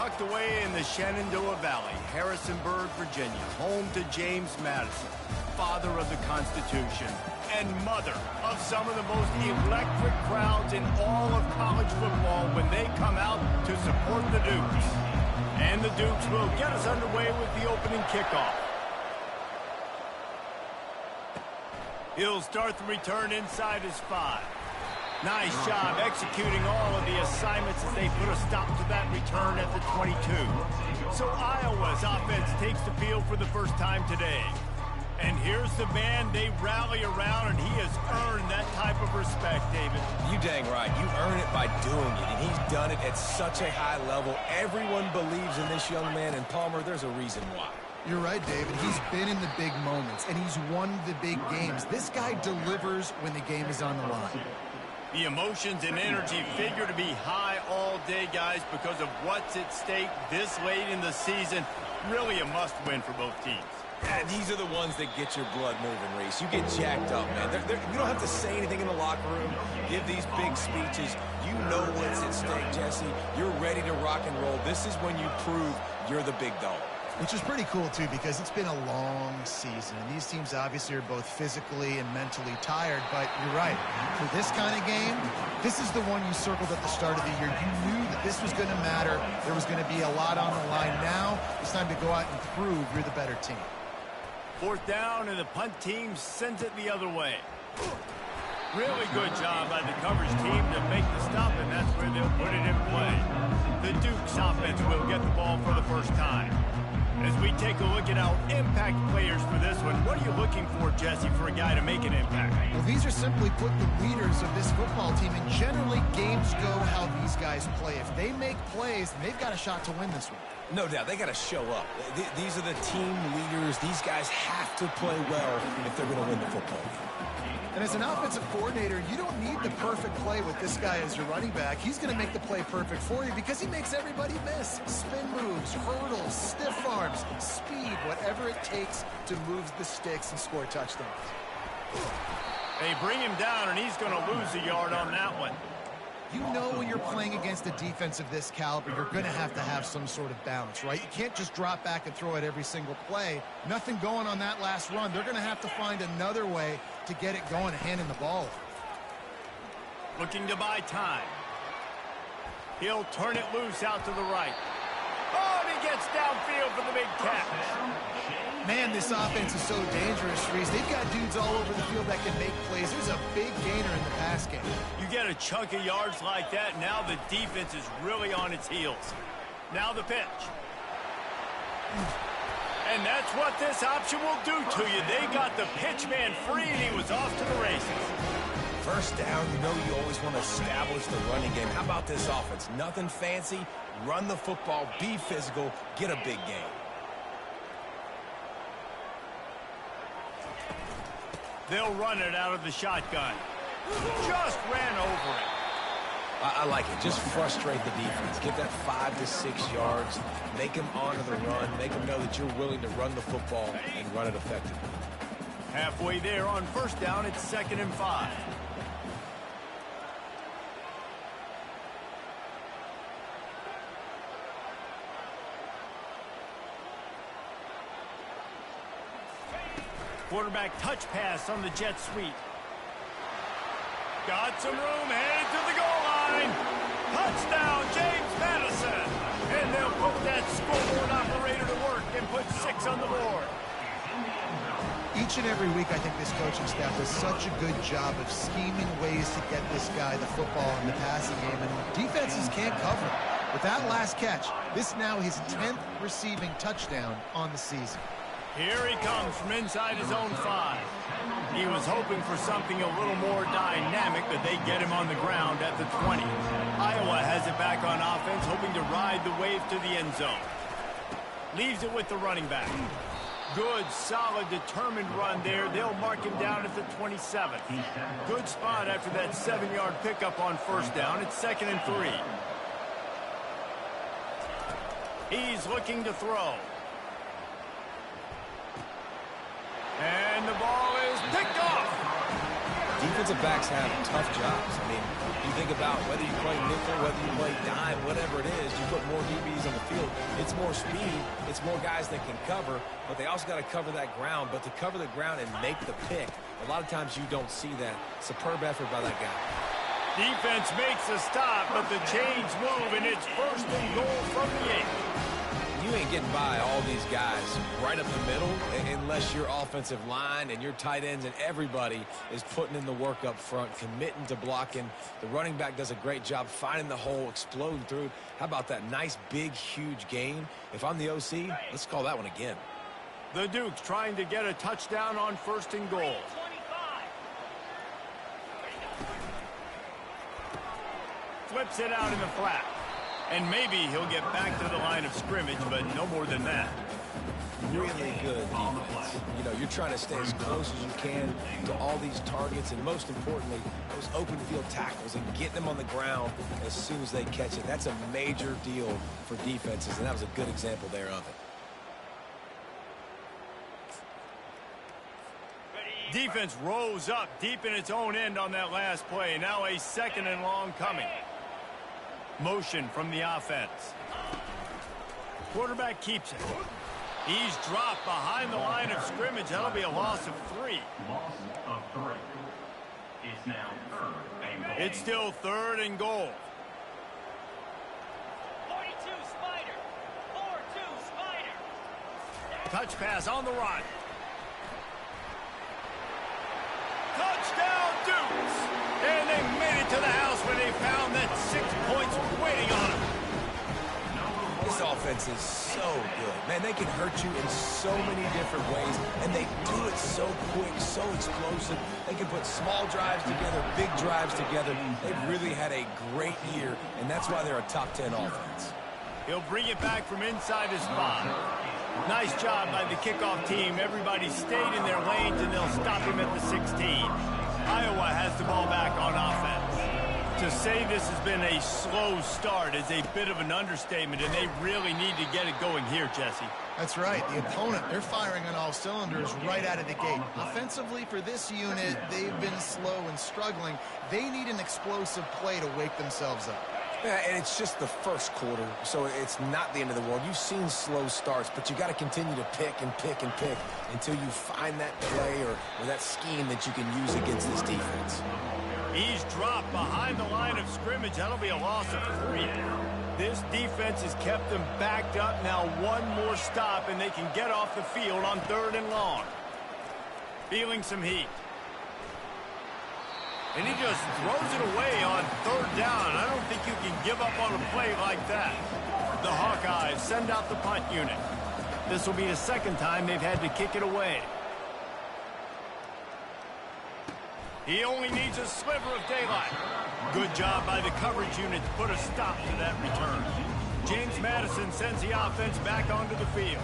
tucked away in the Shenandoah Valley, Harrisonburg, Virginia, home to James Madison, father of the Constitution, and mother of some of the most electric crowds in all of college football when they come out to support the Dukes. And the Dukes will get us underway with the opening kickoff. He'll start the return inside his 5. Nice job executing all of the assignments as they put a stop to that return at the 22. So Iowa's offense takes the field for the first time today. And here's the man they rally around, and he has earned that type of respect, David. You dang right. You earn it by doing it, and he's done it at such a high level. Everyone believes in this young man, and Palmer, there's a reason why. You're right, David. He's been in the big moments, and he's won the big games. This guy delivers when the game is on the line. The emotions and energy figure to be high all day, guys, because of what's at stake this late in the season. Really a must-win for both teams. Yeah, these are the ones that get your blood moving, Reese. You get jacked up, man. You don't have to say anything in the locker room, give these big speeches. You know what's at stake, Jesse. You're ready to rock and roll. This is when you prove you're the big dog. Which is pretty cool, too, because it's been a long season. And these teams obviously are both physically and mentally tired. But you're right. For this kind of game, this is the one you circled at the start of the year. You knew that this was going to matter. There was going to be a lot on the line. Now it's time to go out and prove you're the better team. 4th down, and the punt team sends it the other way. Really good job by the coverage team to make the stop, and that's where they'll put it in play. The Dukes offense will get the ball for the first time. As we take a look at our impact players for this one, what are you looking for, Jesse, for a guy to make an impact? Well, these are simply put the leaders of this football team, and generally games go how these guys play. If they make plays, then they've got a shot to win this one. No doubt, they got to show up. These are the team leaders. These guys have to play well if they're going to win the football game. And as an offensive coordinator, you don't need the perfect play with this guy as your running back. He's going to make the play perfect for you because he makes everybody miss. Spin moves, hurdles, stiff arms, speed, whatever it takes to move the sticks and score touchdowns. They bring him down, and he's going to lose a yard on that one. You know when you're playing against a defense of this caliber, you're going to have some sort of balance, right? You can't just drop back and throw it every single play. Nothing going on that last run. They're going to have to find another way to get it going and handing the ball. Looking to buy time. He'll turn it loose out to the right. Oh, and he gets downfield for the big catch. Man, this offense is so dangerous, Reese. They've got dudes all over the field that can make plays. There's a big gainer in the pass game. You get a chunk of yards like that, now the defense is really on its heels. Now the pitch. And that's what this option will do to you. They got the pitch man free, and he was off to the races. First down, you know you always want to establish the running game. How about this offense? Nothing fancy. Run the football, be physical, get a big gain. They'll run it out of the shotgun. Just ran over it. I like it. Just frustrate the defense. Get that 5 to 6 yards. Make them honor the run. Make them know that you're willing to run the football and run it effectively. Halfway there on first down, it's 2nd and 5. Quarterback touch pass on the jet sweep. Got some room, headed to the goal line. Touchdown, James Madison. And they'll put that scoreboard operator to work and put 6 on the board. Each and every week, I think this coaching staff does such a good job of scheming ways to get this guy the football in the passing game, and defenses can't cover it. With that last catch, this now his 10th receiving touchdown on the season. Here he comes from inside his own 5. He was hoping for something a little more dynamic, but they get him on the ground at the 20. Iowa has it back on offense, hoping to ride the wave to the end zone. Leaves it with the running back. Good, solid, determined run there. They'll mark him down at the 27. Good spot after that 7-yard pickup on first down. It's 2nd and 3. He's looking to throw. And the ball is picked off. defensive backs have tough jobs. I mean, you think about whether you play nickel, whether you play dime, whatever it is, you put more DBs on the field. It's more speed. It's more guys that can cover, but they also got to cover that ground. But to cover the ground and make the pick, a lot of times you don't see that. Superb effort by that guy. Defense makes a stop, but the chains move, and it's first and goal from the 8. You ain't getting by all these guys right up the middle unless your offensive line and your tight ends and everybody is putting in the work up front, committing to blocking. The running back does a great job finding the hole, exploding through. How about that nice, big, huge gain? If I'm the OC, let's call that one again. The Dukes trying to get a touchdown on first and goal. Flips it out in the flat. And maybe he'll get back to the line of scrimmage, but no more than that. Really good defense. You know, you're trying to stay as close as you can to all these targets, and most importantly, those open field tackles and getting them on the ground as soon as they catch it. That's a major deal for defenses, and that was a good example there of it. Defense rose up deep in its own end on that last play. Now a second and long coming. Motion from the offense. Quarterback keeps it. He's dropped behind the line of scrimmage. That'll be a loss of 3. Loss of 3. It's now third and goal. It's still third and goal. 42 Spider. 4-2 Spider. Touch pass on the run. Touchdown Dukes! And they made it to the house when they found that 6 points waiting on them. This offense is so good. Man, they can hurt you in so many different ways, and they do it so quick, so explosive. They can put small drives together, big drives together. They've really had a great year, and that's why they're a top 10 offense. He'll bring it back from inside his spot. Nice job by the kickoff team. Everybody stayed in their lanes, and they'll stop him at the 16. Iowa has the ball back on offense. To say this has been a slow start is a bit of an understatement, and they really need to get it going here, Jesse. That's right. The opponent, they're firing on all cylinders right out of the gate. Offensively, for this unit, they've been slow and struggling. They need an explosive play to wake themselves up. Yeah, and it's just the first quarter, so it's not the end of the world. You've seen slow starts, but you got to continue to pick and pick and pick until you find that play or that scheme that you can use against this defense. He's dropped behind the line of scrimmage. That'll be a loss of 3. This defense has kept them backed up. Now one more stop, and they can get off the field on third and long. Feeling some heat. And he just throws it away on third down. I don't think you can give up on a play like that. The Hawkeyes send out the punt unit. This will be the second time they've had to kick it away. He only needs a sliver of daylight. Good job by the coverage unit to put a stop to that return. James Madison sends the offense back onto the field.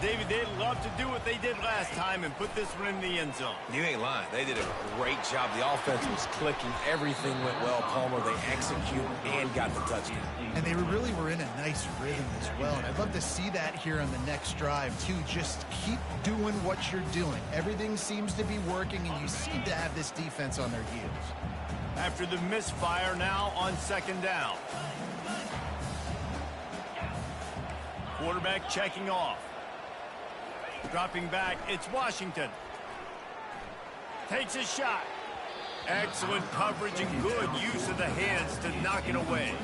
David, they'd love to do what they did last time and put this one in the end zone. You ain't lying. They did a great job. The offense was clicking. Everything went well, Palmer. They executed and got the touchdown. And they really were in a nice rhythm as well. And I'd love to see that here on the next drive, too. Just keep doing what you're doing. Everything seems to be working, and you seem to have this defense on their heels. After the misfire, now on second down. Quarterback checking off. Dropping back, it's Washington. Takes a shot. Excellent coverage and good use of the hands to knock it away.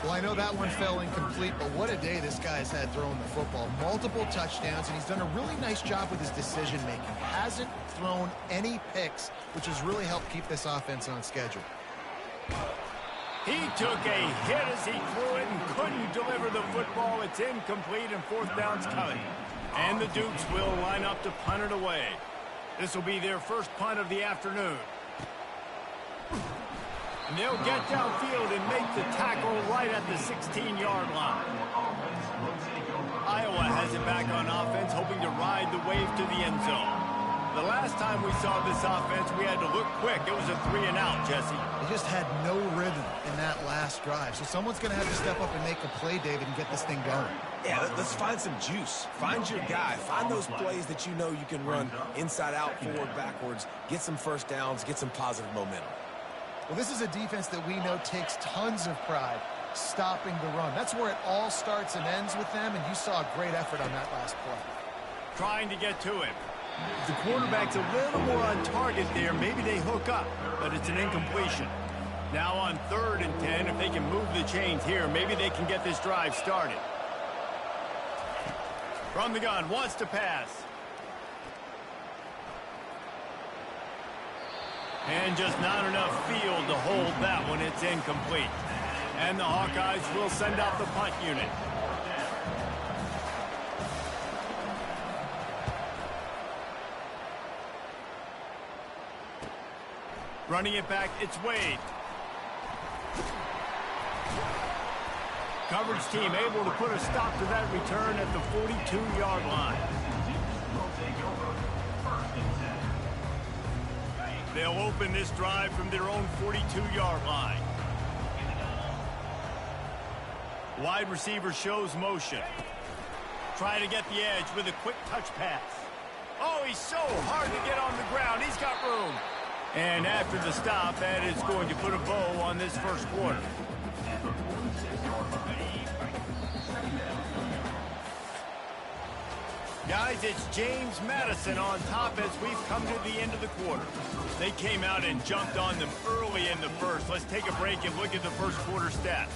Well, I know that one fell incomplete, but what a day this guy's had throwing the football. Multiple touchdowns, and he's done a really nice job with his decision-making. Hasn't thrown any picks, which has really helped keep this offense on schedule. He took a hit as he threw it and couldn't deliver the football. It's incomplete, and fourth down's coming. And the Dukes will line up to punt it away. This will be their first punt of the afternoon. And they'll get downfield and make the tackle right at the 16-yard line. Iowa has it back on offense, hoping to ride the wave to the end zone. The last time we saw this offense, we had to look quick. It was a 3-and-out, Jesse. They just had no rhythm in that last drive. So someone's going to have to step up and make a play, David, and get this thing going. Yeah, let's find some juice. Find your guy. Find those plays that you know you can run inside out, forward, backwards. Get some first downs. Get some positive momentum. Well, this is a defense that we know takes tons of pride stopping the run. That's where it all starts and ends with them, and you saw a great effort on that last play. Trying to get to him. The quarterback's a little more on target there. Maybe they hook up, but it's an incompletion. Now on 3rd and 10, if they can move the chains here, maybe they can get this drive started. From the gun, wants to pass. And just not enough field to hold that one. It's incomplete. And the Hawkeyes will send out the punt unit. Running it back, it's Wade. Coverage team able to put a stop to that return at the 42-yard line. They'll open this drive from their own 42-yard line. Wide receiver shows motion. Try to get the edge with a quick touch pass. Oh, he's so hard to get on the ground. He's got room. And after the stop, that is going to put a bow on this first quarter. Guys, it's James Madison on top as we've come to the end of the quarter. They came out and jumped on them early in the first. Let's take a break and look at the first quarter stats.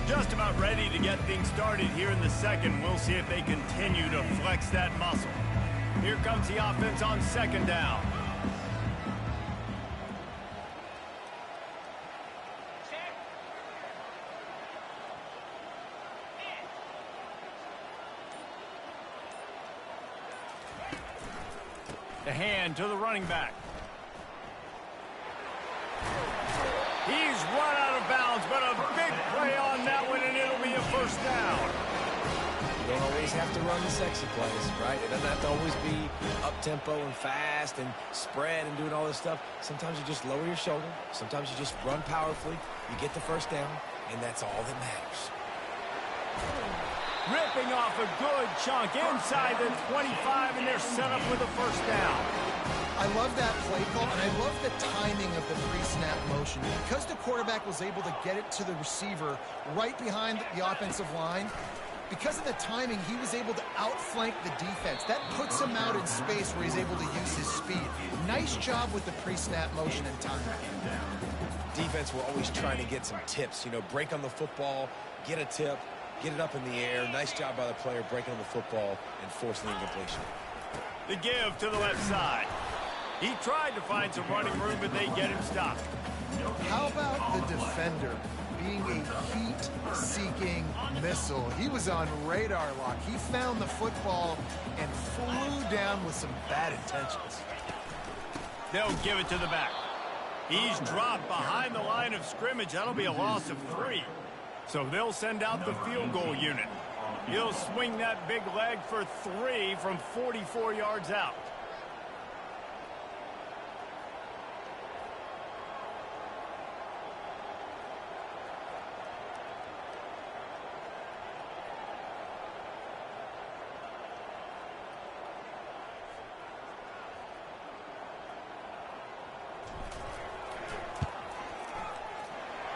Just about ready to get things started here in the second. We'll see if they continue to flex that muscle. Here comes the offense on 2nd down. The hand to the running back. He's run out of bounds, but a big play on that one, and it'll be a first down. You don't always have to run the sexy plays, right? It doesn't have to always be up-tempo and fast and spread and doing all this stuff. Sometimes you just lower your shoulder. Sometimes you just run powerfully. You get the first down, and that's all that matters. Ripping off a good chunk inside the 25, and they're set up with a first down. I love that play call, and I love the timing of the pre-snap motion. Because the quarterback was able to get it to the receiver right behind the offensive line, because of the timing, he was able to outflank the defense. That puts him out in space where he's able to use his speed. Nice job with the pre-snap motion and timing. Defense, we're always trying to get some tips. You know, break on the football, get a tip, get it up in the air. Nice job by the player breaking on the football and forcing the incompletion. The give to the left side. He tried to find some running room, but they get him stopped. How about the defender being a heat-seeking missile? He was on radar lock. He found the football and flew down with some bad intentions. They'll give it to the back. He's dropped behind the line of scrimmage. That'll be a loss of 3. So they'll send out the field goal unit. He'll swing that big leg for 3 from 44 yards out.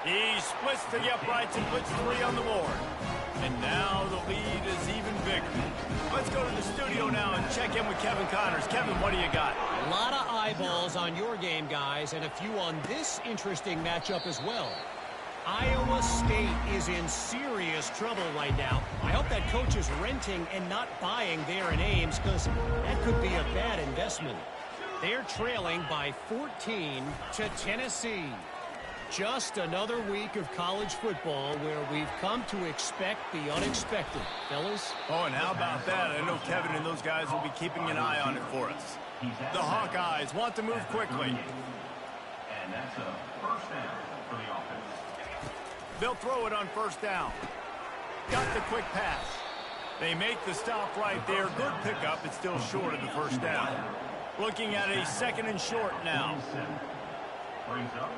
He splits to the uprights and puts 3 on the board. And now the lead is even bigger. Let's go to the studio now and check in with Kevin Connors. Kevin, what do you got? A lot of eyeballs on your game, guys, and a few on this interesting matchup as well. Iowa State is in serious trouble right now. I hope that coach is renting and not buying there in Ames, because that could be a bad investment. They're trailing by 14 to Tennessee. Just another week of college football where we've come to expect the unexpected, fellas. Oh, and how about that? I know Kevin and those guys will be keeping an eye on it for us. The Hawkeyes want to move quickly. And that's a first down for the offense. They'll throw it on first down. Got the quick pass. They make the stop right there. Good pickup. It's still short of the first down. Looking at a 2nd and short now. Brings up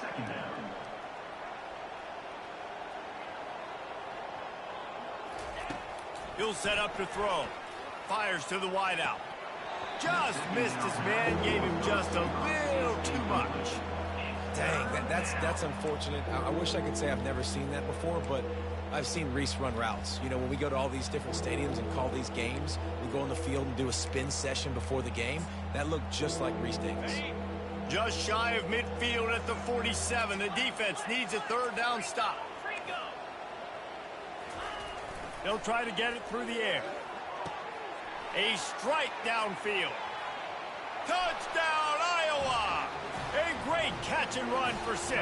2nd down. He'll set up to throw. Fires to the wideout. Just missed his man, gave him just a little too much. Dang, that's unfortunate. I wish I could say I've never seen that before, but I've seen Reese run routes. You know, when we go to all these different stadiums and call these games, we go on the field and do a spin session before the game. That looked just like Reese Davis. Just shy of midfield at the 47. The defense needs a third down stop. They'll try to get it through the air. A strike downfield. Touchdown, Iowa! A great catch and run for 6.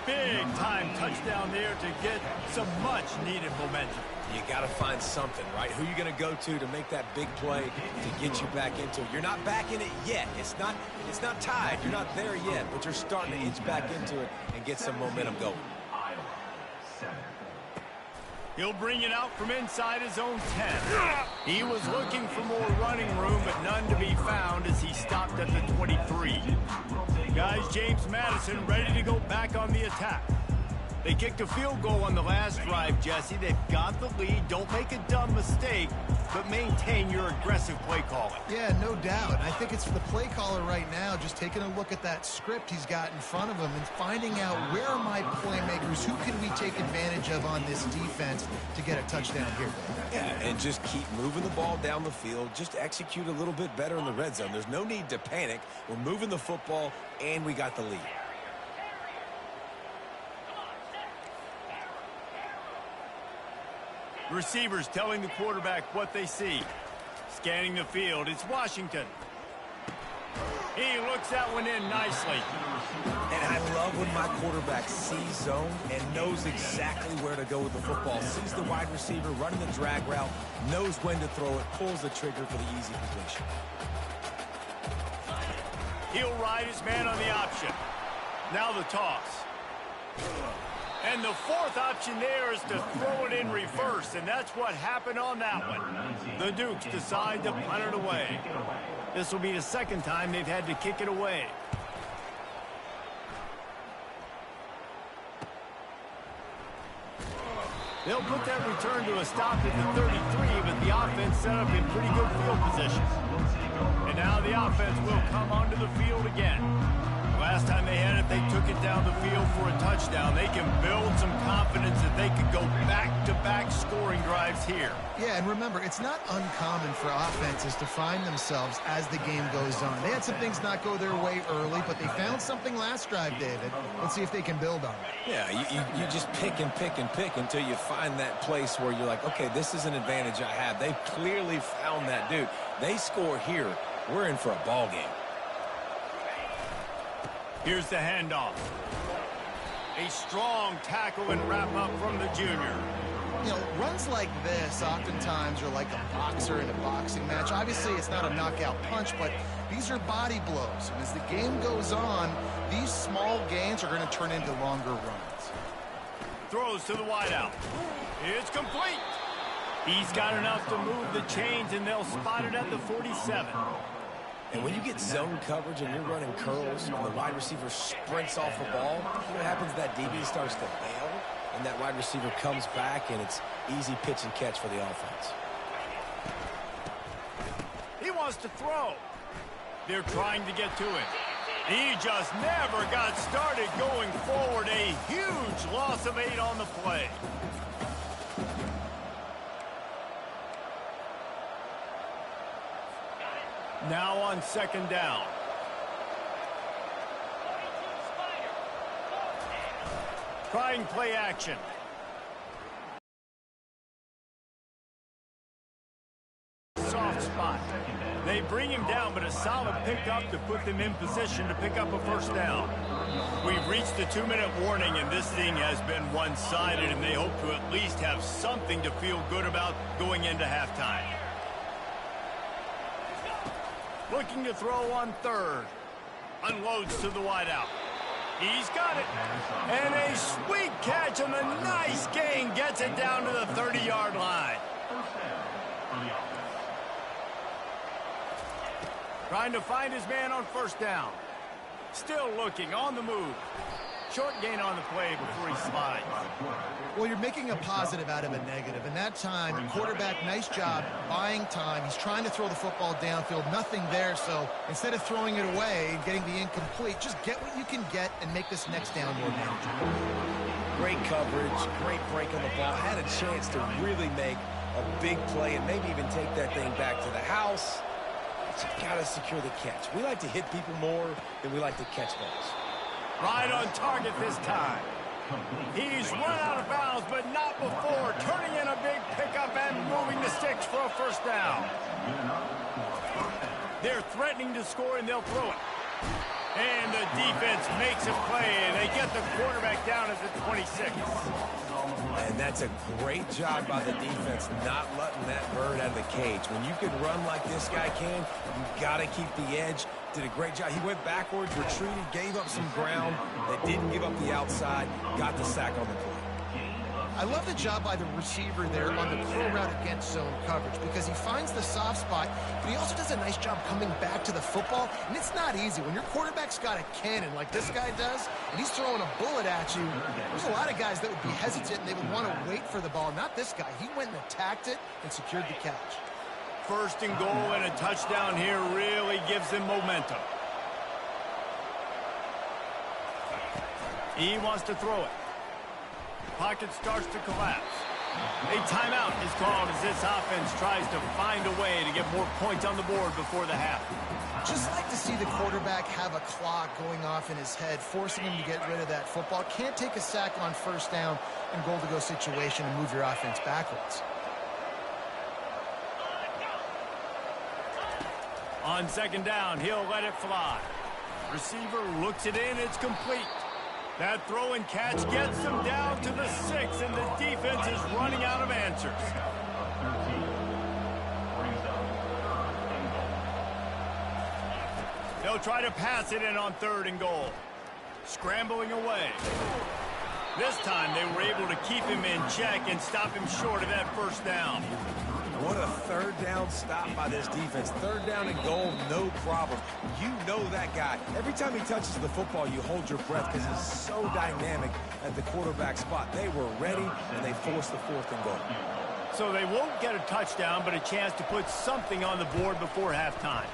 Big-time touchdown there to get some much-needed momentum. You got to find something, right? Who are you going to go to make that big play to get you back into it? You're not back in it yet. It's not tied. You're not there yet, but you're starting to inch back into it and get some momentum going. He'll bring it out from inside his own 10. He was looking for more running room, but none to be found as he stopped at the 23. Guys, James Madison ready to go back on the attack. They kicked a field goal on the last drive, Jesse. They've got the lead. Don't make a dumb mistake, but maintain your aggressive play calling. Yeah, no doubt. I think it's for the play caller right now, just taking a look at that script he's got in front of him and finding out where are my playmakers, who can we take advantage of on this defense to get a touchdown here. Yeah, and just keep moving the ball down the field. Just execute a little bit better in the red zone. There's no need to panic. We're moving the football, and we got the lead. Receivers telling the quarterback what they see. Scanning the field, it's Washington. He looks that one in nicely. And I love when my quarterback sees zone and knows exactly where to go with the football. Sees the wide receiver running the drag route, knows when to throw it, pulls the trigger for the easy completion. He'll ride his man on the option. Now the toss. And the fourth option there is to throw it in reverse, and that's what happened on that one. The Dukes decide to punt it away. This will be the second time they've had to kick it away. They'll put that return to a stop at the 33, but the offense set up in pretty good field position. And now the offense will come onto the field again. Last time they had it, they took it down the field for a touchdown. They can build some confidence that they could go back-to-back scoring drives here. Yeah, and remember, it's not uncommon for offenses to find themselves as the game goes on. They had some things not go their way early, but they found something last drive, David. Let's see if they can build on it. Yeah, you just pick and pick and pick until you find that place where you're like, okay, this is an advantage I have. They've clearly found that, dude. They score here, we're in for a ball game. Here's the handoff. A strong tackle and wrap up from the junior. You know, runs like this oftentimes are like a boxer in a boxing match. Obviously, it's not a knockout punch, but these are body blows. And as the game goes on, these small gains are going to turn into longer runs. Throws to the wideout. It's complete. He's got enough to move the chains, and they'll spot it at the 47. And when you get zone coverage and you're running curls and the wide receiver sprints off the ball, you know what happens? That DB starts to bail, and that wide receiver comes back, and it's easy pitch and catch for the offense. He wants to throw. They're trying to get to it. He just never got started going forward. A huge loss of 8 on the play. Now on second down. Trying play action. Soft spot. They bring him down, but a solid pickup to put them in position to pick up a first down. We've reached the 2-minute warning, and this thing has been one-sided, and they hope to at least have something to feel good about going into halftime. Looking to throw on third. Unloads to the wideout. He's got it. And a sweet catch and a nice gain gets it down to the 30-yard line. Trying to find his man on first down. Still looking on the move. Short gain on the play before he slides. Well, you're making a positive out of a negative. And that time, quarterback, nice job buying time. He's trying to throw the football downfield. Nothing there. So instead of throwing it away and getting the incomplete, just get what you can get and make this next down more manageable. Great coverage, great break on the ball. Had a chance to really make a big play and maybe even take that thing back to the house. But you got to secure the catch. We like to hit people more than we like to catch balls. Right on target this time. He's run out of bounds, but not before. Turning in a big pickup and moving the sticks for a first down. They're threatening to score, and they'll throw it. And the defense makes a play, and they get the quarterback down at the 26. And that's a great job by the defense, not letting that bird out of the cage. When you can run like this guy can, you got to keep the edge. Did a great job. He went backwards, retreated, gave up some ground, that didn't give up the outside, got the sack on the play. I love the job by the receiver there on the curl route against zone coverage because he finds the soft spot, but he also does a nice job coming back to the football, and it's not easy. When your quarterback's got a cannon like this guy does, and he's throwing a bullet at you, there's a lot of guys that would be hesitant, and they would want to wait for the ball. Not this guy. He went and attacked it and secured the catch. First and goal and a touchdown here really gives them momentum. He wants to throw it. Pocket starts to collapse. A timeout is called as this offense tries to find a way to get more points on the board before the half. Just like to see the quarterback have a clock going off in his head, forcing him to get rid of that football. Can't take a sack on first down and goal-to-go situation and move your offense backwards. On second down, he'll let it fly. Receiver looks it in, it's complete. That throw and catch gets them down to the 6, and the defense is running out of answers. They'll try to pass it in on third and goal. Scrambling away. This time they were able to keep him in check and stop him short of that first down. What a third down stop by this defense. Third down and goal, no problem. You know that guy. Every time he touches the football, you hold your breath because he's so dynamic at the quarterback spot. They were ready, and they forced the fourth and goal. So they won't get a touchdown, but a chance to put something on the board before halftime.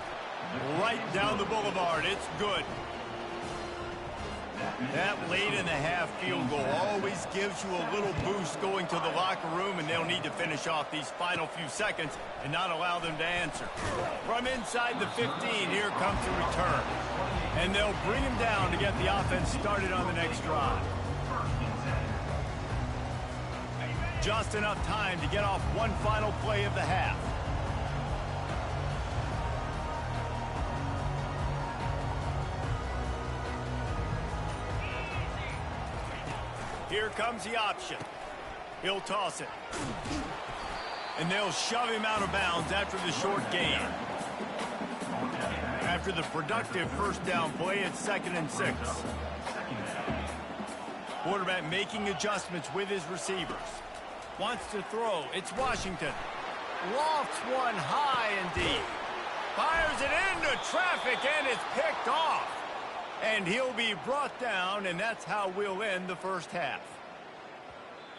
Right down the boulevard. It's good. That late in the half field goal always gives you a little boost going to the locker room, and they'll need to finish off these final few seconds and not allow them to answer. From inside the 15, here comes the return. And they'll bring him down to get the offense started on the next drive. Just enough time to get off one final play of the half. Here comes the option. He'll toss it. And they'll shove him out of bounds after the short gain. After the productive first down play, it's 2nd and 6. Quarterback making adjustments with his receivers. Wants to throw. It's Washington. Lofts one high and deep. Fires it into traffic, and it's picked off. And he'll be brought down, and that's how we'll end the first half.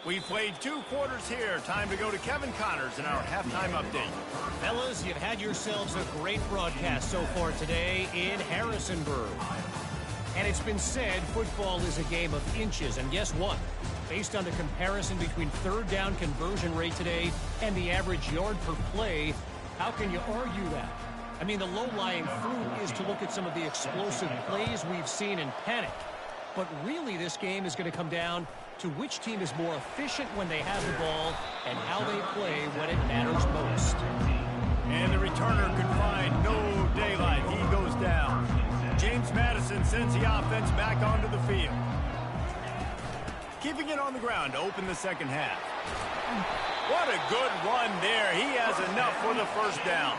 We played 2 quarters here. Time to go to Kevin Connors in our halftime update. Fellas, you've had yourselves a great broadcast so far today in Harrisonburg. And it's been said football is a game of inches. And guess what? Based on the comparison between third down conversion rate today and the average yard per play, how can you argue that? I mean, the low-lying fruit is to look at some of the explosive plays we've seen in panic. But really, this game is going to come down to which team is more efficient when they have the ball and how they play when it matters most. And the returner could find no daylight. He goes down. James Madison sends the offense back onto the field. Keeping it on the ground to open the second half. What a good run there. He has enough for the first down.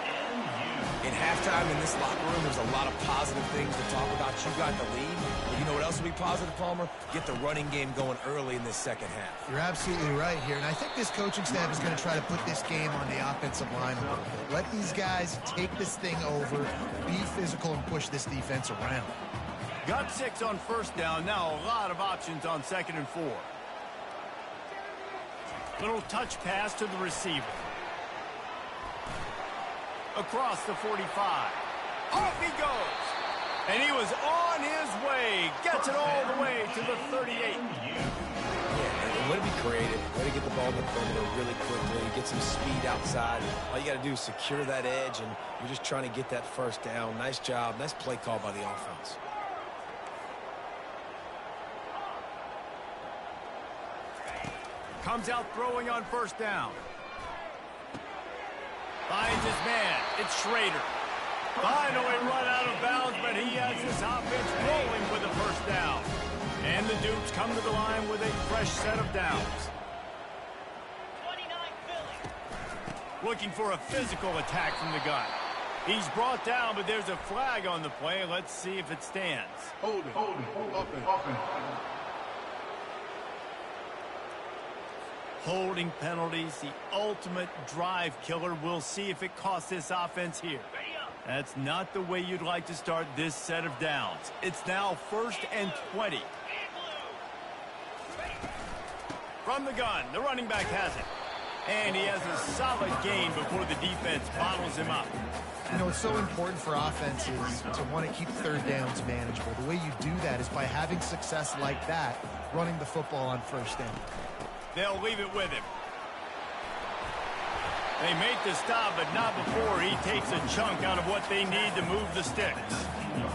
In halftime in this locker room, there's a lot of positive things to talk about. You got the lead. But you know what else will be positive, Palmer? Get the running game going early in this second half. You're absolutely right here. And I think this coaching staff is going to try to put this game on the offensive line a little bit. Let these guys take this thing over, be physical, and push this defense around. Got 6 on first down. Now a lot of options on 2nd and 4. Little touch pass to the receiver. Across the 45. Off he goes. And he was on his way. Gets it all the way to the 38. Yeah, way to be creative. Way to get the ball in the perimeter really quickly. Get some speed outside. All you got to do is secure that edge, and you're just trying to get that first down. Nice job. Nice play call by the offense. Comes out throwing on first down. Finds his man. It's Schrader. Finally run out of bounds, but he has his offense rolling with a first down. And the Dukes come to the line with a fresh set of downs. 29 Philly. Looking for a physical attack from the gun. He's brought down, but there's a flag on the play. Let's see if it stands. Holding. Holding penalties, the ultimate drive killer. We'll see if it costs this offense here. That's not the way you'd like to start this set of downs. It's now 1st and 20. From the gun, the running back has it. And he has a solid gain before the defense bottles him up. You know, it's so important for offenses to want to keep 3rd downs manageable. The way you do that is by having success like that, running the football on 1st down. They'll leave it with him. They make the stop, but not before he takes a chunk out of what they need to move the sticks.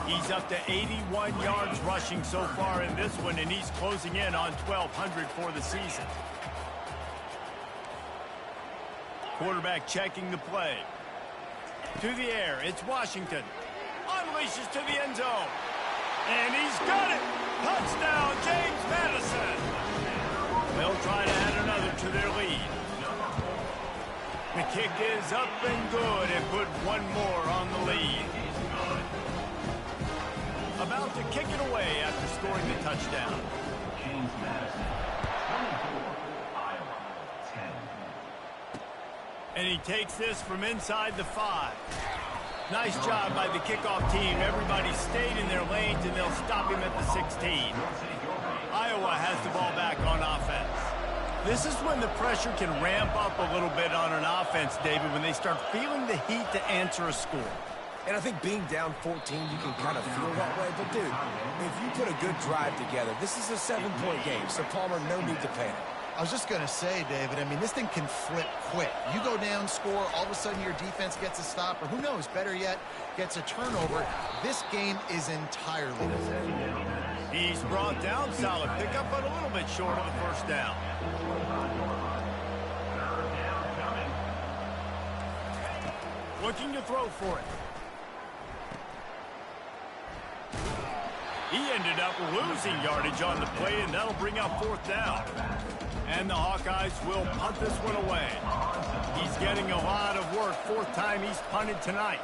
He's up to 81 yards rushing so far in this one, and he's closing in on 1,200 for the season. Quarterback checking the play. To the air, it's Washington. Unleashes to the end zone. And he's got it! Touchdown, James Madison! They'll try to add another to their lead. The kick is up and good and put one more on the lead. About to kick it away after scoring the touchdown. James Madison, 24, Iowa, 10. And he takes this from inside the 5. Nice job by the kickoff team. Everybody stayed in their lanes, and they'll stop him at the 16. Iowa has the ball back on offense. This is when the pressure can ramp up a little bit on an offense, David, when they start feeling the heat to answer a score. And I think being down 14, you can kind of feel that way. But, dude, if you put a good drive together, this is a 7-point game. So, Palmer, no need to panic. I was just going to say, David, I mean, this thing can flip quick. You go down, score, all of a sudden your defense gets a stop, or who knows, better yet, gets a turnover. This game is entirely different. He's brought down, solid pickup, but a little bit short of the first down. Looking to throw for it. He ended up losing yardage on the play, and that'll bring up 4th down. And the Hawkeyes will punt this one away. He's getting a lot of work. 4th time he's punted tonight.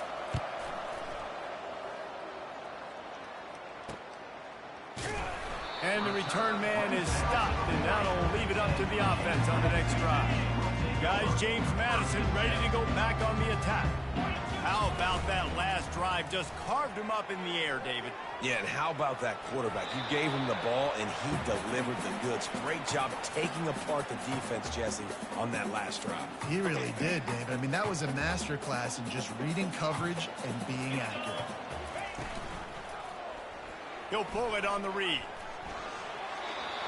And the return man is stopped, and that'll leave it up to the offense on the next drive. Guys, James Madison ready to go back on the attack. How about that last drive? Just carved him up in the air, David. Yeah, and how about that quarterback? You gave him the ball, and he delivered the goods. Great job taking apart the defense, Jesse, on that last drive. He really did, David. I mean, that was a masterclass in just reading coverage and being accurate. He'll pull it on the read.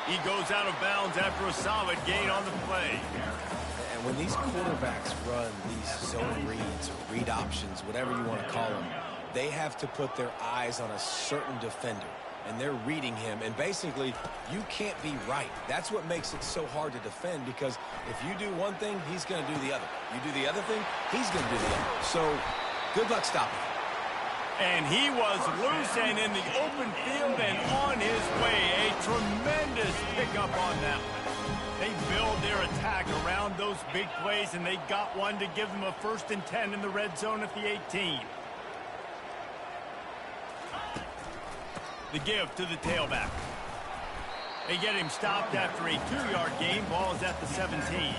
He goes out of bounds after a solid gain on the play. And when these quarterbacks run these zone reads, or read options, whatever you want to call them, they have to put their eyes on a certain defender. And they're reading him. And basically, you can't be right. That's what makes it so hard to defend, because if you do one thing, he's going to do the other. You do the other thing, he's going to do the other. So, good luck stopping. And he was loose and in the open field and on his way. A tremendous pickup on that one. They build their attack around those big plays, and they got one to give them a 1st and 10 in the red zone at the 18. The give to the tailback. They get him stopped after a 2-yard gain. Ball is at the 17.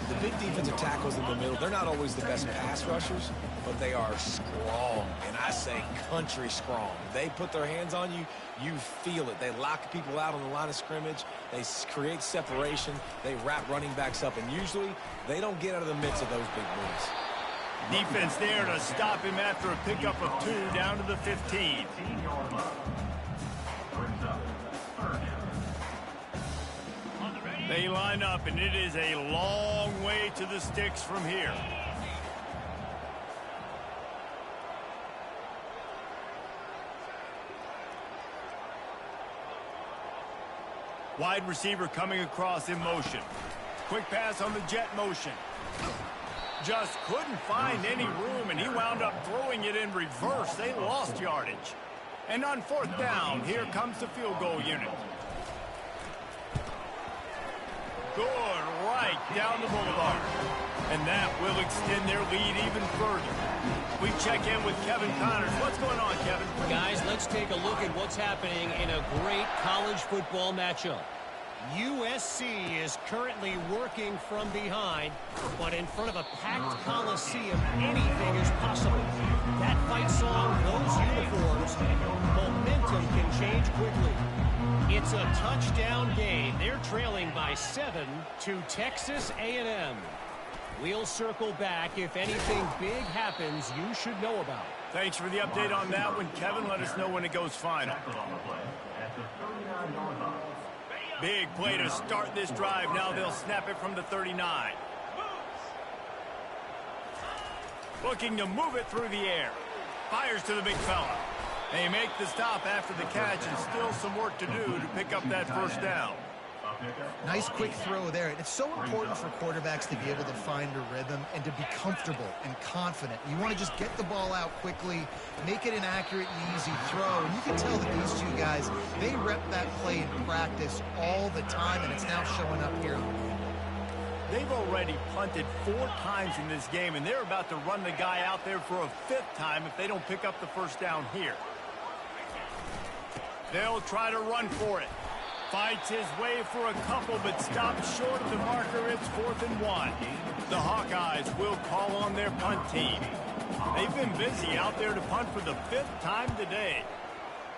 The big defensive tackles in the middle, they're not always the best pass rushers, but they are strong, and I say country strong. They put their hands on you, you feel it. They lock people out on the line of scrimmage. They create separation. They wrap running backs up, and usually they don't get out of the midst of those big moves. Defense there to stop him after a pickup of 2 down to the 15. They line up, and it is a long way to the sticks from here. Wide receiver coming across in motion. Quick pass on the jet motion. Just couldn't find any room, and he wound up throwing it in reverse. They lost yardage. And on 4th down, here comes the field goal unit. Good right down the boulevard. And that will extend their lead even further. We check in with Kevin Connors. What's going on, Kevin? Guys, let's take a look at what's happening in a great college football matchup. USC is currently working from behind, but in front of a packed Coliseum, anything is possible. That fight song, those uniforms, momentum can change quickly. It's a touchdown game. They're trailing by 7 to Texas A&M. We'll circle back if anything big happens you should know about. Thanks for the update on that one, Kevin. Let us know when it goes final. Big play to start this drive. Now they'll snap it from the 39. Looking to move it through the air. Fires to the big fella. They make the stop after the catch, and still some work to do to pick up that 1st down. Nice quick throw there. And it's so important for quarterbacks to be able to find a rhythm and to be comfortable and confident. You want to just get the ball out quickly, make it an accurate and easy throw. And you can tell that these two guys, they rep that play in practice all the time, and it's now showing up here. They've already punted 4 times in this game, and they're about to run the guy out there for a 5th time if they don't pick up the 1st down here. They'll try to run for it. Fights his way for a couple, but stops short of the marker. It's 4th and 1. The Hawkeyes will call on their punt team. They've been busy out there to punt for the 5th time today.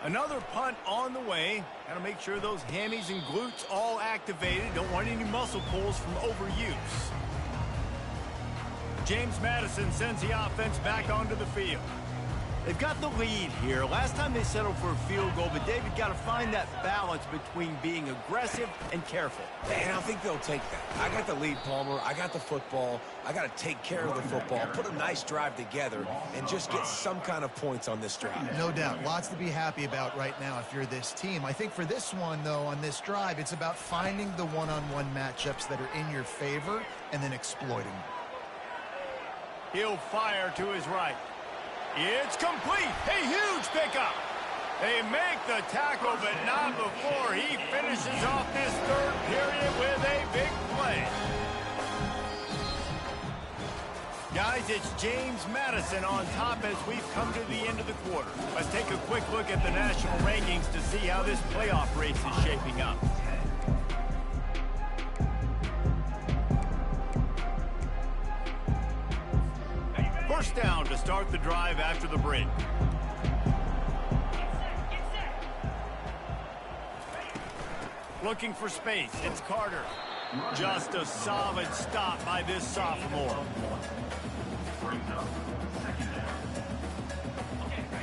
Another punt on the way. Got to make sure those hammies and glutes all activated. Don't want any muscle pulls from overuse. James Madison sends the offense back onto the field. They've got the lead here. Last time they settled for a field goal, but David got to find that balance between being aggressive and careful. And I think they'll take that. I got the lead, Palmer. I got the football. I got to take care of the football, put a nice drive together, and just get some kind of points on this drive. No doubt. Lots to be happy about right now if you're this team. I think for this one, though, on this drive, it's about finding the one-on-one matchups that are in your favor and then exploiting them. He'll fire to his right. It's complete. A huge pickup. They make the tackle, but not before he finishes off this 3rd period with a big play. Guys, it's James Madison on top as we've come to the end of the quarter. Let's take a quick look at the national rankings to see how this playoff race is shaping up. First down to start the drive after the break. Looking for space. It's Carter. Just a solid stop by this sophomore.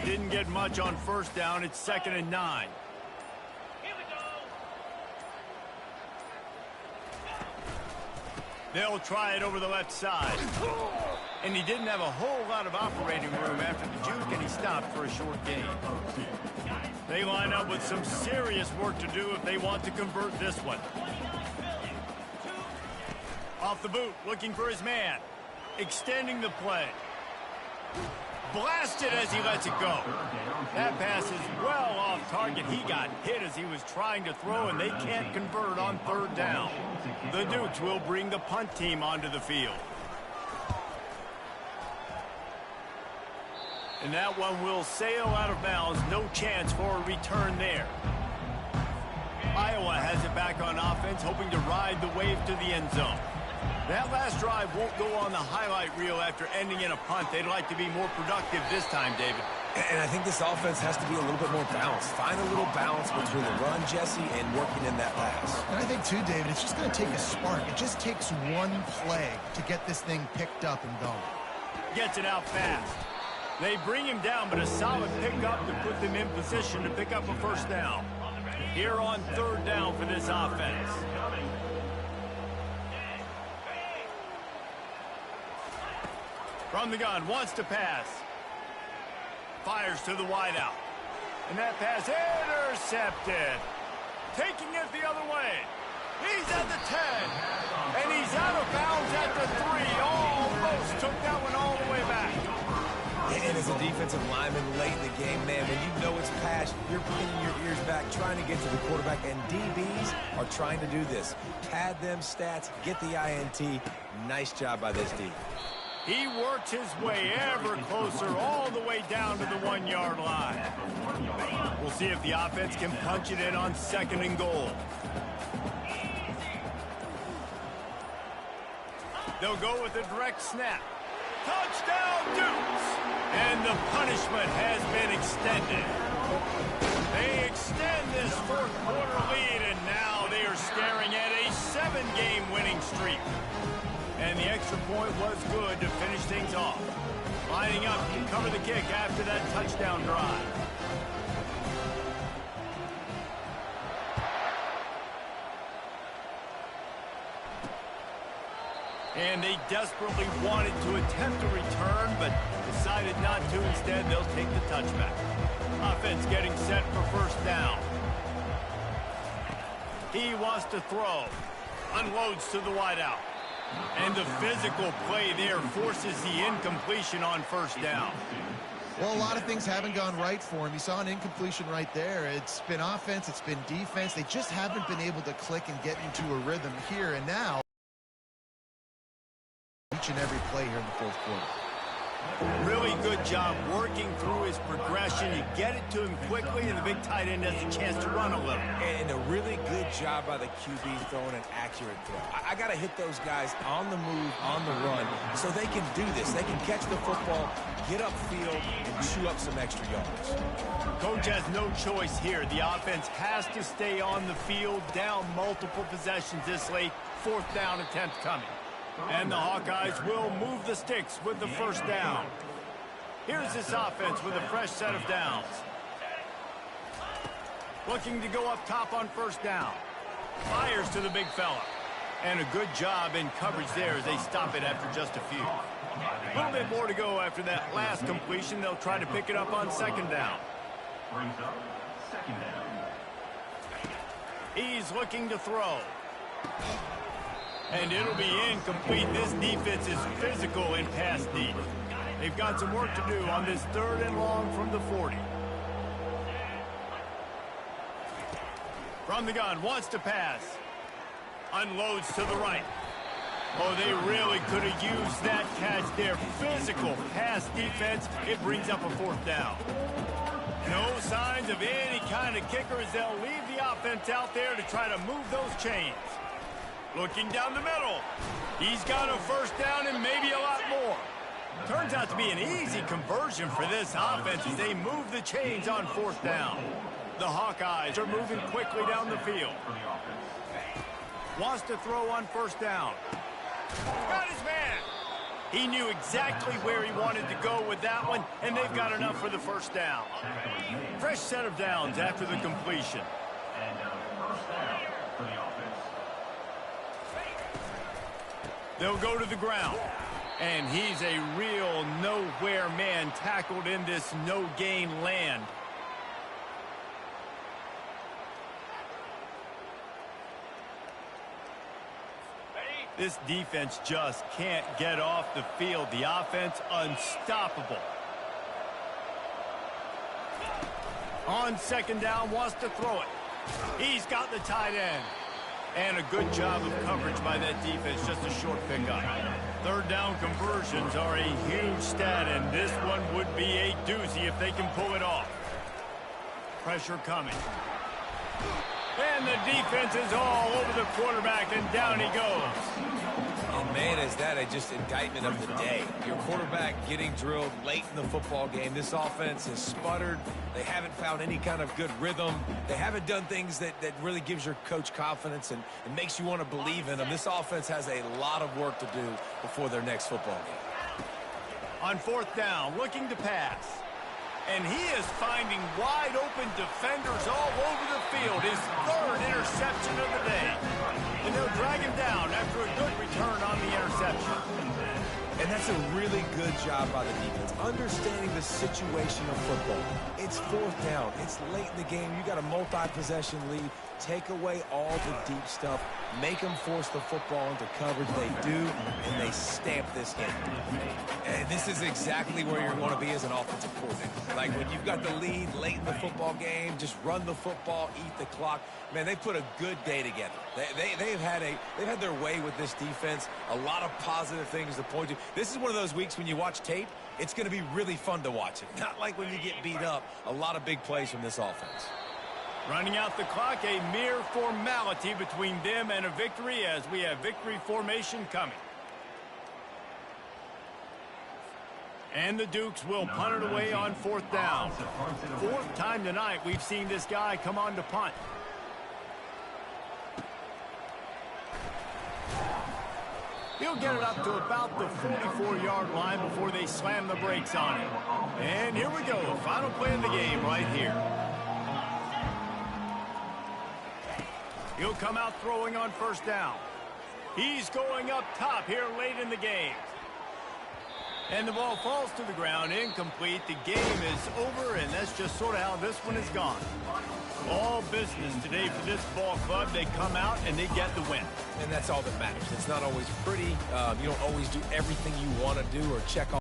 Didn't get much on 1st down. It's 2nd and 9. They'll try it over the left side. And he didn't have a whole lot of operating room after the juke, and he stopped for a short gain. They line up with some serious work to do if they want to convert this one. Off the boot, looking for his man. Extending the play. Blasted as he lets it go. That pass is well off target. He got hit as he was trying to throw, and they can't convert on 3rd down. The Dukes will bring the punt team onto the field. And that one will sail out of bounds. No chance for a return there. Iowa has it back on offense, hoping to ride the wave to the end zone. That last drive won't go on the highlight reel after ending in a punt. They'd like to be more productive this time, David. And I think this offense has to be a little bit more balanced. Find a little balance between the run, Jesse, and working in that pass. And I think, too, David, it's just going to take a spark. It just takes one play to get this thing picked up and going. Gets it out fast. They bring him down, but a solid pickup to put them in position to pick up a first down. Here on third down for this offense. From the gun, wants to pass. Fires to the wideout. And that pass intercepted. Taking it the other way. He's at the 10. And he's out of bounds at the 3. Almost took that one all the way back. And as a defensive lineman late in the game, man, when you know it's pass, you're pinning your ears back, trying to get to the quarterback. And DBs are trying to do this. Pad them stats, get the INT. Nice job by this D. He works his way ever closer all the way down to the 1-yard line. We'll see if the offense can punch it in on 2nd and goal. They'll go with a direct snap. Touchdown, Dukes! And the punishment has been extended. They extend this 4th quarter lead, and now they are staring at a 7-game winning streak. And the extra point was good to finish things off. Lining up to cover the kick after that touchdown drive. And they desperately wanted to attempt a return, but decided not to. Instead, they'll take the touchback. Offense getting set for first down. He wants to throw. Unloads to the wideout. And the physical play there forces the incompletion on first down. Well, a lot of things haven't gone right for him. You saw an incompletion right there. It's been offense, it's been defense. They just haven't been able to click and get into a rhythm here and now. Each and every play here in the 4th quarter. Really good job working through his progression. You get it to him quickly, and the big tight end has a chance to run a little. And a really good job by the QB throwing an accurate throw. I got to hit those guys on the move, on the run, so they can do this. They can catch the football, get upfield, and chew up some extra yards. Coach has no choice here. The offense has to stay on the field, down multiple possessions this late. 4th down attempt coming. And the Hawkeyes will move the sticks with the first down. Here's this offense with a fresh set of downs. Looking to go up top on first down. Fires to the big fella. And a good job in coverage there as they stop it after just a few. A little bit more to go after that last completion. They'll try to pick it up on 2nd down. Brings up 2nd down. He's looking to throw. And it'll be incomplete. This defense is physical in pass deep. They've got some work to do on this 3rd and long from the 40. From the gun, wants to pass. Unloads to the right. Oh, they really could have used that catch there. Physical pass defense. It brings up a 4th down. No signs of any kind of kicker as they'll leave the offense out there to try to move those chains. Looking down the middle. He's got a first down and maybe a lot more. Turns out to be an easy conversion for this offense as they move the chains on 4th down. The Hawkeyes are moving quickly down the field. Wants to throw on first down. Got his man. He knew exactly where he wanted to go with that one, and they've got enough for the first down. Fresh set of downs after the completion. And first down for the offense. They'll go to the ground. And he's a real nowhere man tackled in this no-gain land. This defense just can't get off the field. The offense unstoppable. On 2nd down, wants to throw it. He's got the tight end. And a good job of coverage by that defense, just a short pickup. 3rd down conversions are a huge stat, and this one would be a doozy if they can pull it off. Pressure coming. And the defense is all over the quarterback, and down he goes. And, man, is that just indictment of the day. Your quarterback getting drilled late in the football game. This offense has sputtered. They haven't found any kind of good rhythm. They haven't done things that really gives your coach confidence and makes you want to believe in them. This offense has a lot of work to do before their next football game. On fourth down, looking to pass. And he is finding wide-open defenders all over the field. His third interception of the day. And they'll drag him down after a good return on the interception. And that's a really good job by the defense, understanding the situation of football. It's fourth down. It's late in the game. You got a multi-possession lead. Take away all the deep stuff. Make them force the football into coverage. They do, and they stamp this game. And this is exactly where you're going to be as an offensive coordinator. Like when you've got the lead late in the football game, just run the football, eat the clock. Man, they put a good day together. They've had their way with this defense. A lot of positive things to point to. This is one of those weeks when you watch tape, it's going to be really fun to watch it. Not like when you get beat up. A lot of big plays from this offense. Running out the clock, a mere formality between them and a victory as we have victory formation coming. And the Dukes will punt it away on fourth down. Fourth time tonight we've seen this guy come on to punt. He'll get it up to about the 44-yard line before they slam the brakes on him. And here we go, final play of the game right here. He'll come out throwing on first down. He's going up top here late in the game. And the ball falls to the ground, incomplete. The game is over, and that's just sort of how this one is gone. All business today for this ball club. They come out and they get the win. And that's all that matters. It's not always pretty. You don't always do everything you want to do or check off